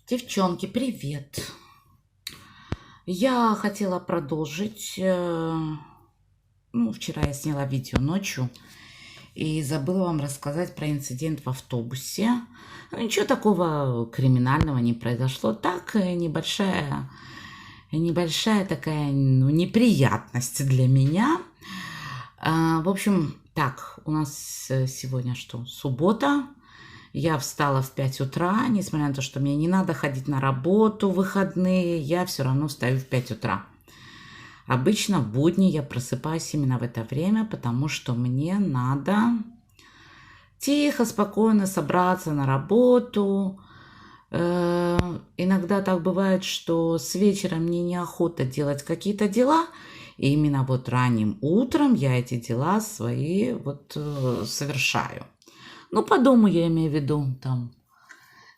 Девчонки, привет! Я хотела продолжить. Вчера я сняла видео ночью и забыла вам рассказать про инцидент в автобусе. Ничего такого криминального не произошло. Так, небольшая такая неприятность для меня. В общем, так, у нас сегодня что? Суббота. Я встала в 5 утра, несмотря на то, что мне не надо ходить на работу в выходные, я все равно встаю в 5 утра. Обычно в будни я просыпаюсь именно в это время, потому что мне надо тихо, спокойно собраться на работу. Иногда так бывает, что с вечера мне неохота делать какие-то дела, и именно вот ранним утром я эти дела свои совершаю. По дому я имею в виду, там,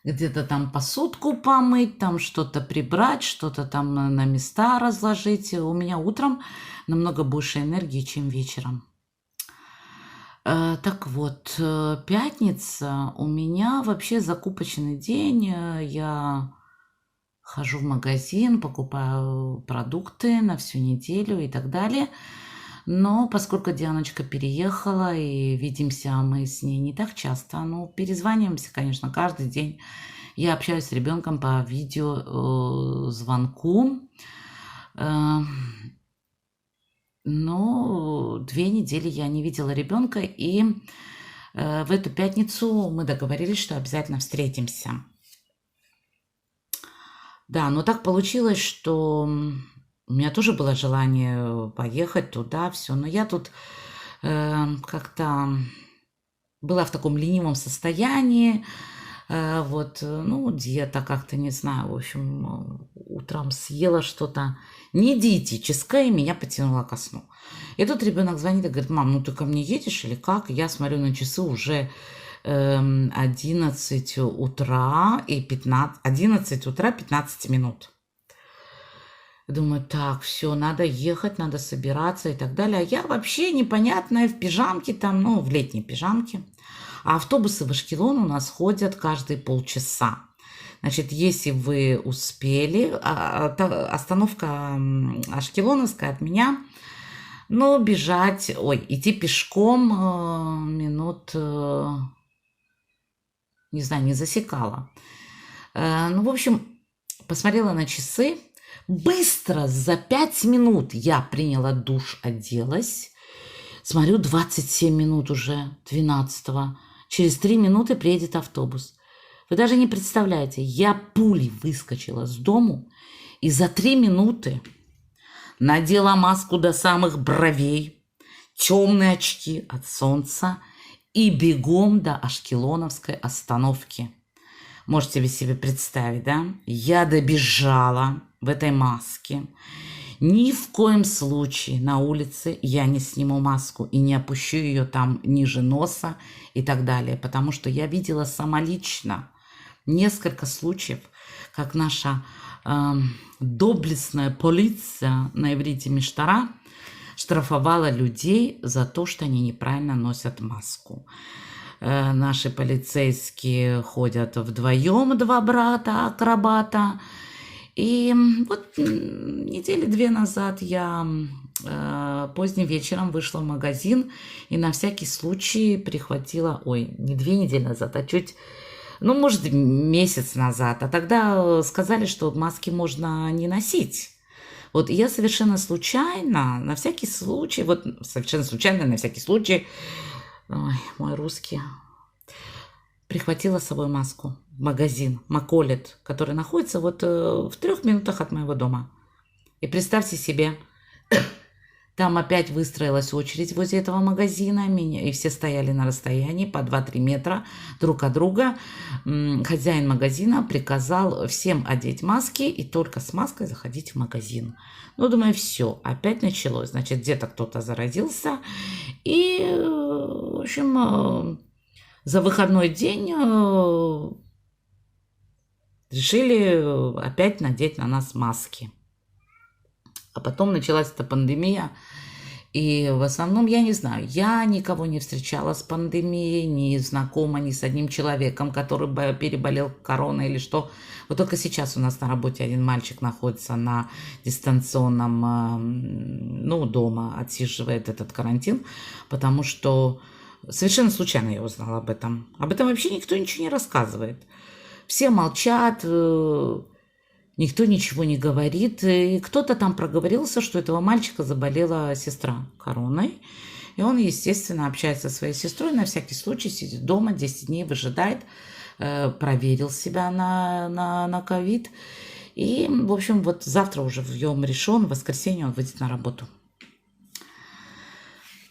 где-то там посудку помыть, там что-то прибрать, что-то там на места разложить. У меня утром намного больше энергии, чем вечером. Так вот, пятница у меня вообще закупочный день. Я хожу в магазин, покупаю продукты на всю неделю и так далее. Но поскольку Дианочка переехала и видимся мы с ней не так часто, перезваниваемся, конечно, каждый день. Я общаюсь с ребенком по видеозвонку. Но 2 недели я не видела ребенка, и в эту пятницу мы договорились, что обязательно встретимся. Да, но так получилось, что у меня тоже было желание поехать туда, все, но я тут как-то была в таком ленивом состоянии, диета как-то, не знаю, в общем, утром съела что-то не диетическое, и меня потянуло ко сну. И тут ребенок звонит и говорит: мам, ты ко мне едешь или как? Я смотрю на часы, уже 11 утра и 11 утра 15 минут. Думаю, так, все, надо ехать, надо собираться и так далее. А я вообще непонятная, в пижамке там, в летней пижамке. А автобусы в Ашкелон у нас ходят каждые полчаса. Значит, если вы успели, остановка Ашкелоновская от меня, идти пешком минут, не знаю, не засекала. В общем, посмотрела на часы. Быстро, за 5 минут я приняла душ, оделась. Смотрю, 27 минут уже, 12-го. Через 3 минуты приедет автобус. Вы даже не представляете, я пулей выскочила с дому и за 3 минуты надела маску до самых бровей, темные очки от солнца и бегом до Ашкелоновской остановки. Можете вы себе представить, да? Я добежала в этой маске. Ни в коем случае на улице я не сниму маску и не опущу ее там ниже носа и так далее, потому что я видела самолично несколько случаев, как наша доблестная полиция, на иврите Миштара, штрафовала людей за то, что они неправильно носят маску. Наши полицейские ходят вдвоем, 2 брата, акробата. И вот недели 2 назад я поздним вечером вышла в магазин и на всякий случай прихватила, не 2 недели назад, а чуть, может, месяц назад. А тогда сказали, что маски можно не носить. Вот я совершенно случайно, на всякий случай, мой русский, прихватила с собой маску в магазин Маколет, который находится в 3 минутах от моего дома. И представьте себе, там опять выстроилась очередь возле этого магазина, и все стояли на расстоянии по 2-3 метра друг от друга. Хозяин магазина приказал всем одеть маски и только с маской заходить в магазин. Думаю, все, опять началось. Значит, где-то кто-то заразился. И, в общем, за выходной день решили опять надеть на нас маски. А потом началась эта пандемия, И в основном, я не знаю, я никого не встречала с пандемией, не знакома ни с одним человеком, который бы переболел короной или что. Вот только сейчас у нас на работе один мальчик находится на дистанционном, ну, дома, отсиживает этот карантин, потому что совершенно случайно я узнала об этом. Об этом вообще никто ничего не рассказывает. Все молчат, никто ничего не говорит. И кто-то там проговорился, что этого мальчика заболела сестра короной. И он, естественно, общается со своей сестрой, на всякий случай сидит дома, 10 дней выжидает, проверил себя на ковид. И, в общем, вот завтра уже вьем решен, в воскресенье он выйдет на работу.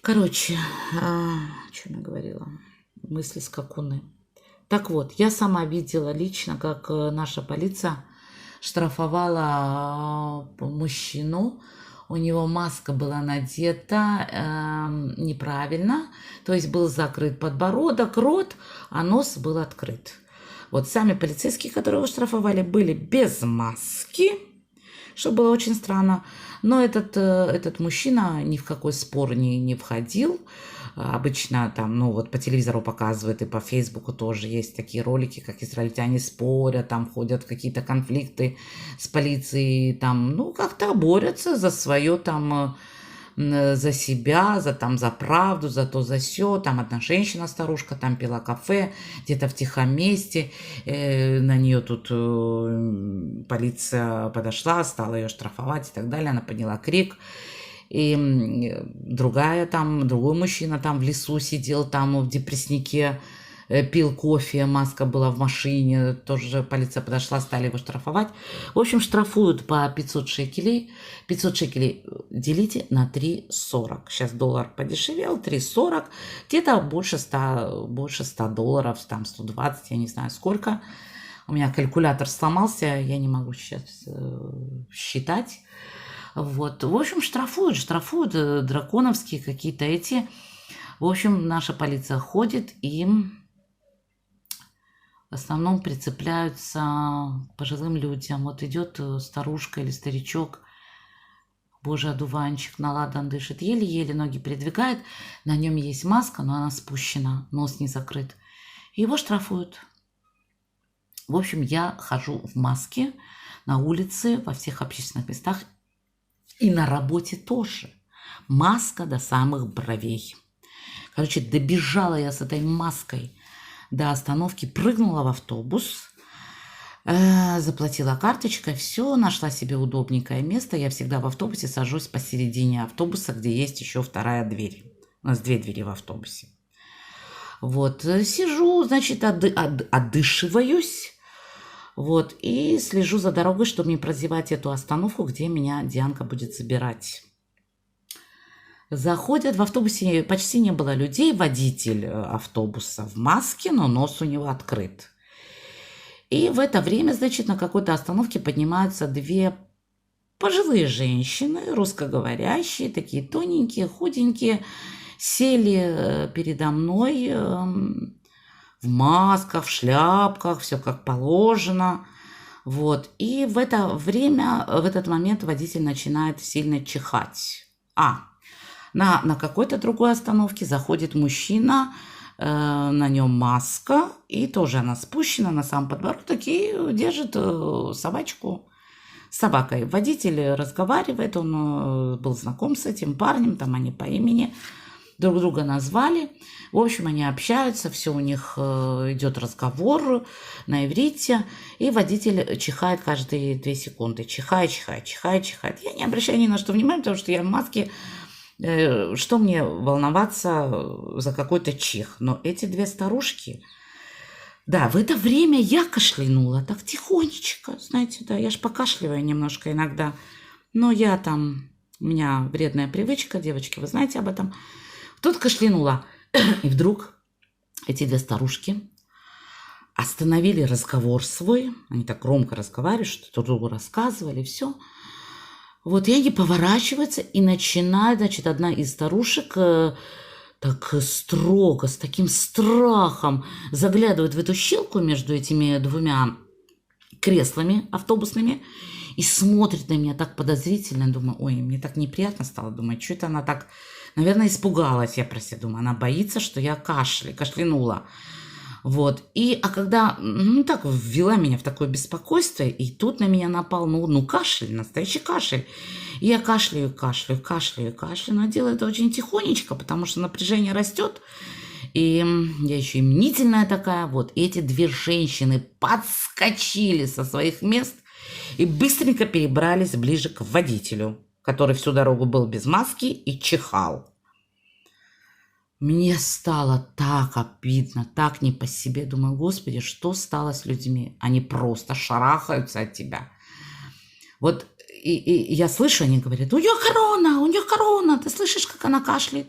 Короче, что я говорила? Мысли скакуны. Так вот, я сама видела лично, как наша полиция штрафовала мужчину. У него маска была надета неправильно, то есть был закрыт подбородок, рот, а нос был открыт. Вот сами полицейские, которые его штрафовали, были без маски, что было очень странно. Но этот мужчина ни в какой спор не входил. Обычно там, ну вот по телевизору показывают, и по Фейсбуку тоже есть такие ролики, как израильтяне спорят, там ходят в какие-то конфликты с полицией, там, ну, как-то борются за свое, там, за себя, за правду, за то, за сё. Там одна женщина-старушка там пила кафе, где-то в тихом месте, на нее тут полиция подошла, стала ее штрафовать и так далее, она подняла крик. И другой мужчина там в лесу сидел, там в депресснике, пил кофе, маска была в машине, тоже полиция подошла, стали его штрафовать. В общем, штрафуют по 500 шекелей. 500 шекелей делите на 3,40. Сейчас доллар подешевел, 3,40. Где-то больше 100 долларов, там 120, я не знаю сколько. У меня калькулятор сломался, я не могу сейчас считать. Вот. В общем, штрафуют драконовские какие-то эти. В общем, наша полиция ходит и в основном прицепляются к пожилым людям. Вот идет старушка или старичок, боже, одуванчик, наладан дышит, еле-еле ноги передвигает, на нем есть маска, но она спущена, нос не закрыт. Его штрафуют. В общем, я хожу в маске на улице, во всех общественных местах. И на работе тоже. Маска до самых бровей. Короче, добежала я с этой маской до остановки, прыгнула в автобус, заплатила карточкой, все, нашла себе удобненькое место. Я всегда в автобусе сажусь посередине автобуса, где есть еще вторая дверь. У нас 2 двери в автобусе. Вот, сижу, значит, отдышиваюсь. Вот, и слежу за дорогой, чтобы не прозевать эту остановку, где меня Дианка будет забирать. Заходят, в автобусе почти не было людей, водитель автобуса в маске, но нос у него открыт. И в это время, значит, на какой-то остановке поднимаются 2 пожилые женщины, русскоговорящие, такие тоненькие, худенькие, сели передо мной, в масках, в шляпках, все как положено. Вот. И в это время, в этот момент водитель начинает сильно чихать. На какой-то другой остановке заходит мужчина, на нем маска, и тоже она спущена на сам подбородок, и держит собачку с собакой. Водитель разговаривает, он был знаком с этим парнем, там они по имени друг друга назвали. В общем, они общаются, все у них идет разговор на иврите, и водитель чихает каждые 2 секунды. Чихает. Я не обращаю ни на что внимания, потому что я в маске. Что мне волноваться за какой-то чих? Но эти 2 старушки... Да, в это время я кашлянула так тихонечко, знаете, да, я ж покашливаю немножко иногда. Но я там, у меня вредная привычка, девочки, вы знаете об этом. Тут кашлянула, и вдруг эти 2 старушки остановили разговор свой. Они так громко разговаривали, что друг другу рассказывали, все. Вот, и они поворачиваются и начинают, значит, одна из старушек так строго, с таким страхом заглядывает в эту щелку между этими 2 креслами автобусными и смотрит на меня так подозрительно. Думаю, ой, мне так неприятно стало. Думаю, что это она так, наверное, испугалась. Я про себя думаю, она боится, что я кашлянула. Вот. А когда, так ввела меня в такое беспокойство, и тут на меня напал, кашель, настоящий кашель. И я кашляю, но делаю это очень тихонечко, потому что напряжение растет. И я еще и мнительная такая, вот. И эти две женщины подскочили со своих мест и быстренько перебрались ближе к водителю, который всю дорогу был без маски и чихал. Мне стало так обидно, так не по себе. Думаю, Господи, что стало с людьми? Они просто шарахаются от тебя. Вот и я слышу, они говорят, у нее корона, ты слышишь, как она кашляет?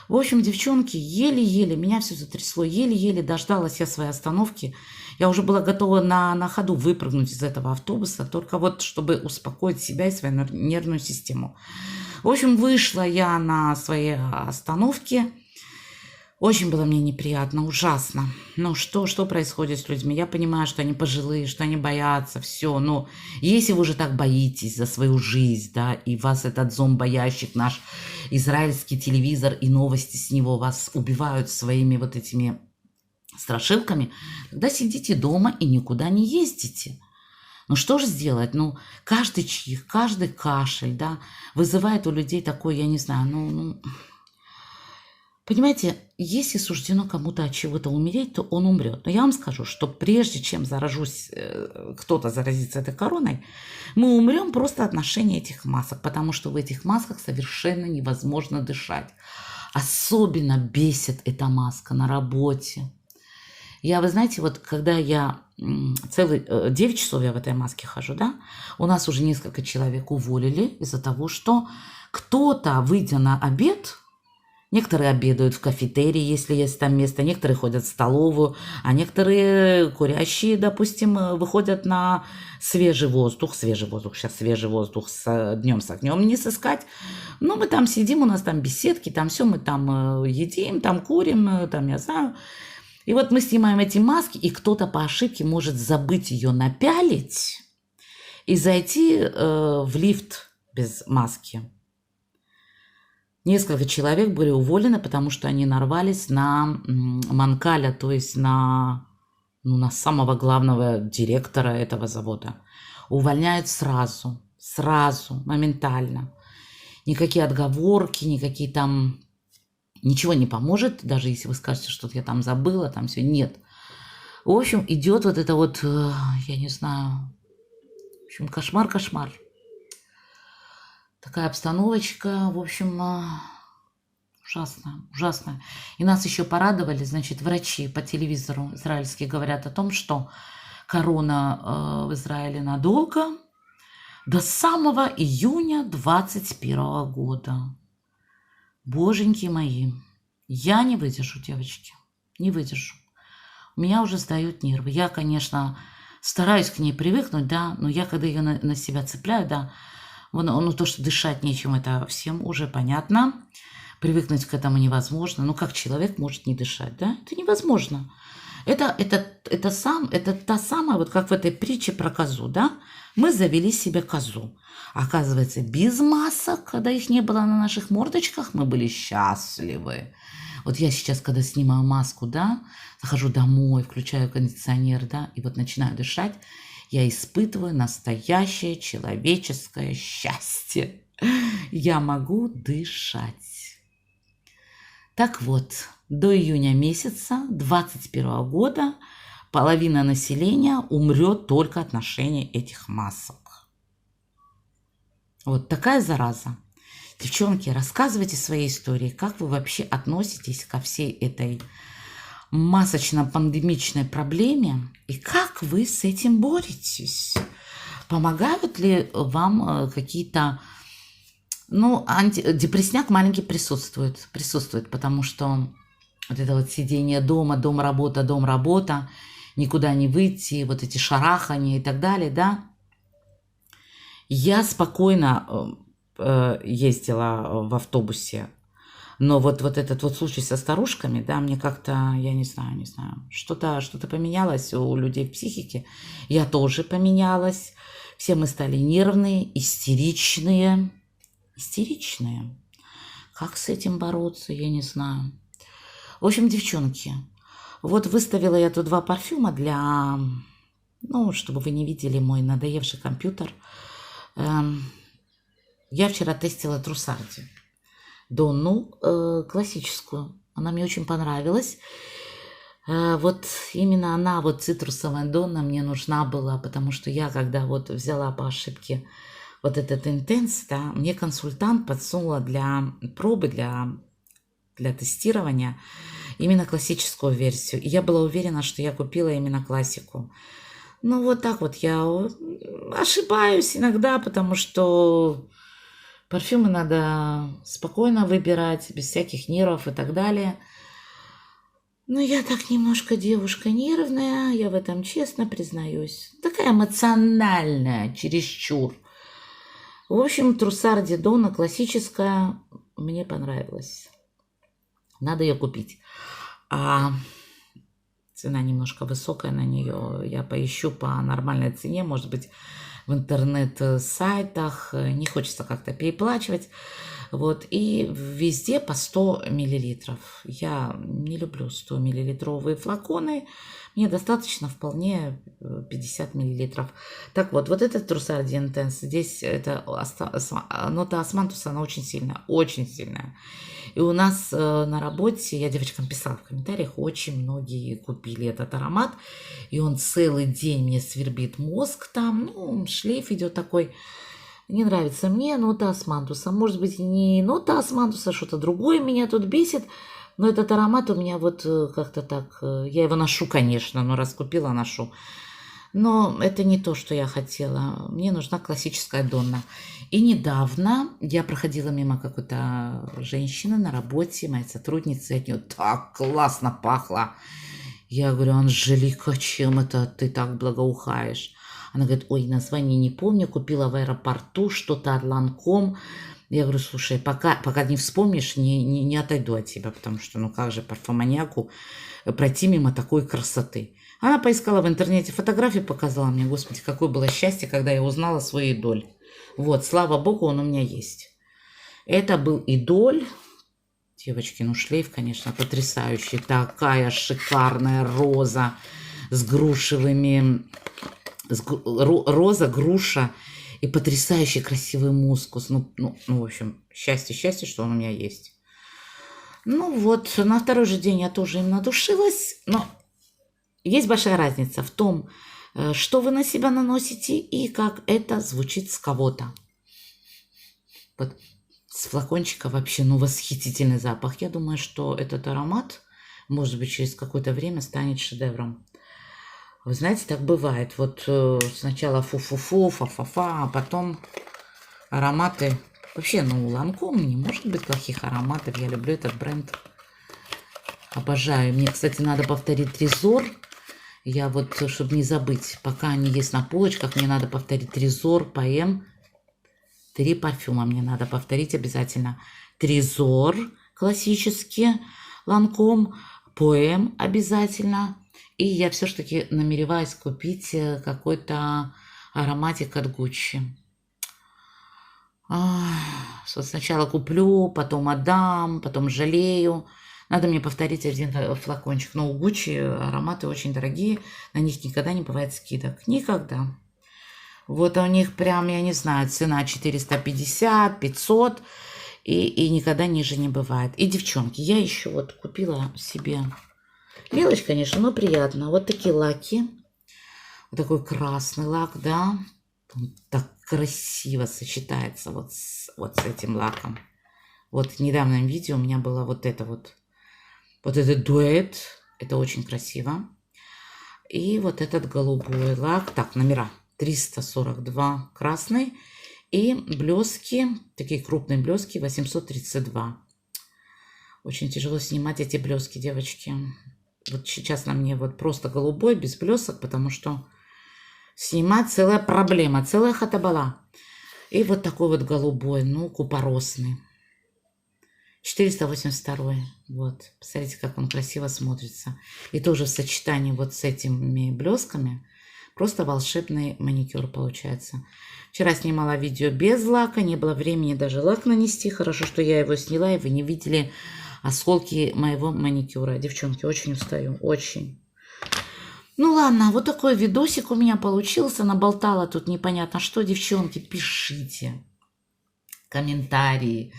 В общем, девчонки, еле-еле, меня все затрясло, еле-еле дождалась я своей остановки. Я уже была готова на ходу выпрыгнуть из этого автобуса, только вот чтобы успокоить себя и свою нервную систему. В общем, вышла я на своей остановке. Очень было мне неприятно, ужасно. Но что происходит с людьми? Я понимаю, что они пожилые, что они боятся, все. Но если вы уже так боитесь за свою жизнь, да, и вас этот зомбоящик, наш израильский телевизор и новости с него вас убивают своими вот этими страшилками, тогда сидите дома и никуда не ездите. Ну что же сделать? Каждый чих, каждый кашель, да, вызывает у людей такой, я не знаю, Понимаете, если суждено кому-то от чего-то умереть, то он умрет. Но я вам скажу, что прежде чем кто-то заразится этой короной, мы умрем просто от ношения этих масок, потому что в этих масках совершенно невозможно дышать. Особенно бесит эта маска на работе. Вы знаете, вот когда я 9 часов я в этой маске хожу, да, у нас уже несколько человек уволили из-за того, что кто-то, выйдя на обед, некоторые обедают в кафетерии, если есть там место, некоторые ходят в столовую, а некоторые курящие, допустим, выходят на свежий воздух. Сейчас свежий воздух днем с огнем не сыскать. Мы там сидим, у нас там беседки, там все, мы там едим, там курим, там я знаю. И вот мы снимаем эти маски, и кто-то по ошибке может забыть ее напялить и зайти в лифт без маски. Несколько человек были уволены, потому что они нарвались на манкаля, то есть на самого главного директора этого завода. Увольняют сразу, моментально. Никакие отговорки, никакие там... Ничего не поможет, даже если вы скажете, что я там забыла, там все. Нет. В общем, идет вот это вот, я не знаю, в общем, кошмар. Такая обстановочка, в общем, ужасная. И нас еще порадовали, значит, врачи по телевизору израильские говорят о том, что корона в Израиле надолго, до самого июня 2021 года. Боженьки мои, я не выдержу, девочки, не выдержу. У меня уже сдают нервы. Я, конечно, стараюсь к ней привыкнуть, да, но я, когда ее на себя цепляю, да, то, что дышать нечем, это всем уже понятно. Привыкнуть к этому невозможно. Как человек может не дышать, да? Это невозможно. Это та самая, вот как в этой притче про козу, да? Мы завели себе козу. Оказывается, без масок, когда их не было на наших мордочках, мы были счастливы. Вот я сейчас, когда снимаю маску, да, захожу домой, включаю кондиционер, да, и вот начинаю дышать, я испытываю настоящее человеческое счастье. Я могу дышать. Так вот, до июня месяца 2021 года половина населения умрет только от ношения этих масок. Вот такая зараза. Девчонки, рассказывайте свои истории, как вы вообще относитесь ко всей этой масочно-пандемичной проблеме и как вы с этим боретесь? Помогают ли вам какие-то... депрессняк маленький присутствует, потому что вот это вот сидение дома, дом-работа, никуда не выйти, вот эти шарахания и так далее, да. Я спокойно ездила в автобусе Но вот этот вот случай со старушками, да, мне как-то, я не знаю, что-то поменялось у людей в психике. Я тоже поменялась. Все мы стали нервные, истеричные. Истеричные. Как с этим бороться, я не знаю. В общем, девчонки, вот выставила я тут 2 парфюма для, ну, чтобы вы не видели мой надоевший компьютер. Я вчера тестила Трусарди. Донну классическую. Она мне очень понравилась. Вот именно она, вот цитрусовая Донна мне нужна была, потому что я, когда вот взяла по ошибке вот этот интенс, да, мне консультант подсунула для пробы, для тестирования именно классическую версию. И я была уверена, что я купила именно классику. Ну, вот так вот я ошибаюсь иногда, потому что парфюмы надо спокойно выбирать, без всяких нервов и так далее. Но я так немножко девушка нервная, я в этом честно признаюсь. Такая эмоциональная, чересчур. В общем, Трусарди Донна классическая мне понравилась. Надо ее купить. А цена немножко высокая на нее. Я поищу по нормальной цене, может быть, в интернет-сайтах. Не хочется как-то переплачивать. Вот. И везде по 100 миллилитров. Я не люблю 100 миллилитровые флаконы. Мне достаточно вполне 50 миллилитров. Так вот, вот этот Трусарди Интенс, здесь это нота османтуса, она очень сильная, очень сильная. И у нас на работе, я девочкам писала в комментариях, очень многие купили этот аромат. И он целый день мне свербит мозг там, ну, шлейф идет такой. Не нравится мне нота османтуса. Может быть, не нота османтуса, что-то другое меня тут бесит. Но этот аромат у меня вот как-то так... Я его ношу, конечно, но раз купила, ношу. Но это не то, что я хотела. Мне нужна классическая Донна. И недавно я проходила мимо какой-то женщины на работе, моей сотрудницы, от нее так классно пахло. Я говорю: Анжелика, чем это ты так благоухаешь? Она говорит: ой, название не помню, купила в аэропорту что-то от Ланком. Я говорю: слушай, пока не вспомнишь, не отойду от тебя, потому что, ну как же парфюманиаку пройти мимо такой красоты. Она поискала в интернете фотографии, показала мне. Господи, какое было счастье, когда я узнала свой идоль. Вот, слава богу, он у меня есть. Это был идоль. Девочки, ну шлейф, конечно, потрясающий. Такая шикарная роза с грушевыми... Роза, груша и потрясающий красивый мускус. Ну, в общем, счастье, что он у меня есть. Ну вот, на второй же день я тоже им надушилась. Но есть большая разница в том, что вы на себя наносите и как это звучит с кого-то. Вот с флакончика вообще, ну, восхитительный запах. Я думаю, что этот аромат, может быть, через какое-то время станет шедевром. Вы знаете, так бывает. Вот сначала фу-фу-фу, фа-фа-фа, а потом ароматы. Вообще, ну, у Ланком не может быть плохих ароматов. Я люблю этот бренд. Обожаю. Мне, кстати, надо повторить Трезор. Я вот, чтобы не забыть, пока они есть на полочках, мне надо повторить Трезор, Поэм. 3 парфюма мне надо повторить обязательно. Трезор классический, Ланком, Поэм обязательно. И я все-таки намереваюсь купить какой-то ароматик от Гуччи. Вот сначала куплю, потом отдам, потом жалею. Надо мне повторить один флакончик. Но у Гуччи ароматы очень дорогие, на них никогда не бывает скидок. Никогда. Вот у них прям, я не знаю, цена 450, 500 и никогда ниже не бывает. И, девчонки, я еще вот купила себе... Мелочь, конечно, но приятно. Вот такие лаки. Вот такой красный лак, да. Он так красиво сочетается вот с этим лаком. Вот в недавнем видео у меня было вот это вот. Вот этот дуэт. Это очень красиво. И вот этот голубой лак. Так, номера. 342 красный. И блески, такие крупные блески, 832. Очень тяжело снимать эти блески, девочки. Вот сейчас на мне вот просто голубой, без блесок, потому что снимать целая проблема, целая хатабала. И вот такой вот голубой, ну, купоросный. 482. Вот. Посмотрите, как он красиво смотрится. И тоже в сочетании вот с этими блесками просто волшебный маникюр получается. Вчера снимала видео без лака, не было времени даже лак нанести. Хорошо, что я его сняла, и вы не видели осколки моего маникюра. Девчонки, очень устаю, очень. Ну ладно, вот такой видосик у меня получился. Наболтала тут непонятно что. Девчонки, пишите комментарии,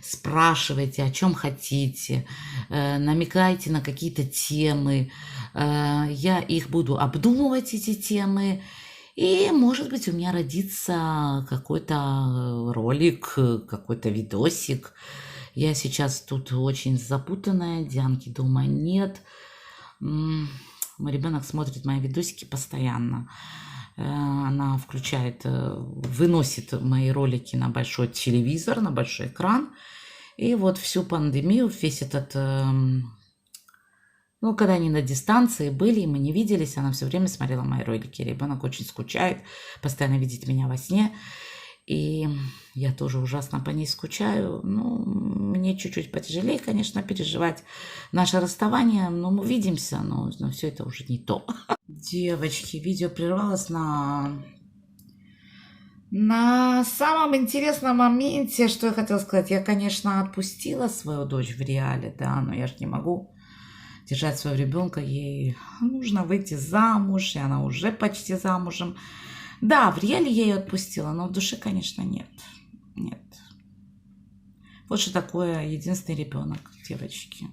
спрашивайте, о чем хотите, намекайте на какие-то темы. Я их буду обдумывать, эти темы. И, может быть, у меня родится какой-то ролик, какой-то видосик. Я сейчас тут очень запутанная, Дианки дома нет. Мой ребенок смотрит мои видосики постоянно. Она включает, выносит мои ролики на большой телевизор, на большой экран. И вот всю пандемию, весь этот... Ну, когда они на дистанции были, и мы не виделись, она все время смотрела мои ролики. Ребенок очень скучает, постоянно видит меня во сне. И я тоже ужасно по ней скучаю. Ну, мне чуть-чуть потяжелее, конечно, переживать наше расставание. Но мы увидимся, но все это уже не то. Девочки, видео прервалось на самом интересном моменте. Что я хотела сказать? Я, конечно, отпустила свою дочь в реале, да, но я же не могу держать своего ребенка. Ей нужно выйти замуж, и она уже почти замужем. Да, в реале я ее отпустила, но в душе, конечно, нет. Нет. Вот что такое единственный ребенок, девочки.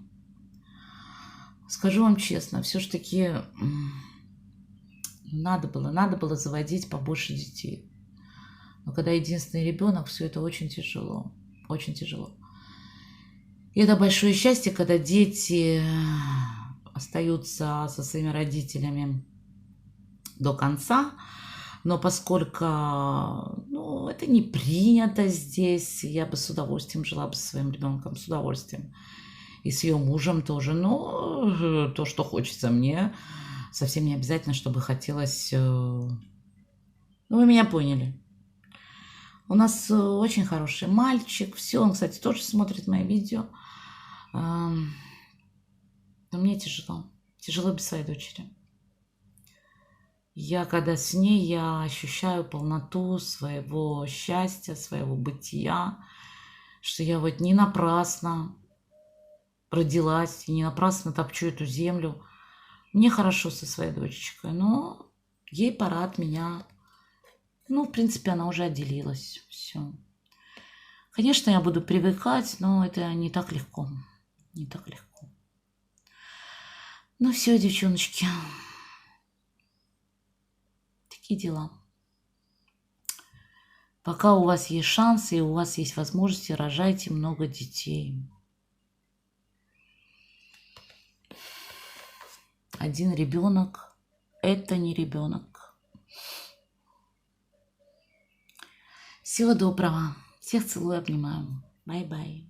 Скажу вам честно, все-таки надо было заводить побольше детей. Но когда единственный ребенок, все это очень тяжело. Очень тяжело. И это большое счастье, когда дети остаются со своими родителями до конца. Но поскольку это не принято здесь, я бы с удовольствием жила бы со своим ребенком, с удовольствием. И с ее мужем тоже. Но то, что хочется мне, совсем не обязательно, чтобы хотелось... вы меня поняли. У нас очень хороший мальчик. Все, он, кстати, тоже смотрит мои видео. Но мне тяжело. Тяжело без своей дочери. Я, когда с ней, я ощущаю полноту своего счастья, своего бытия, что я вот не напрасно родилась, и не напрасно топчу эту землю. Мне хорошо со своей дочечкой, но ей пора от меня. В принципе, она уже отделилась. Все. Конечно, я буду привыкать, но это не так легко. Не так легко. Ну все, девчоночки. Такие дела. Пока у вас есть шансы и у вас есть возможности, рожайте много детей. Один ребенок – это не ребенок. Всего доброго. Всех целую, обнимаю. Бай-бай.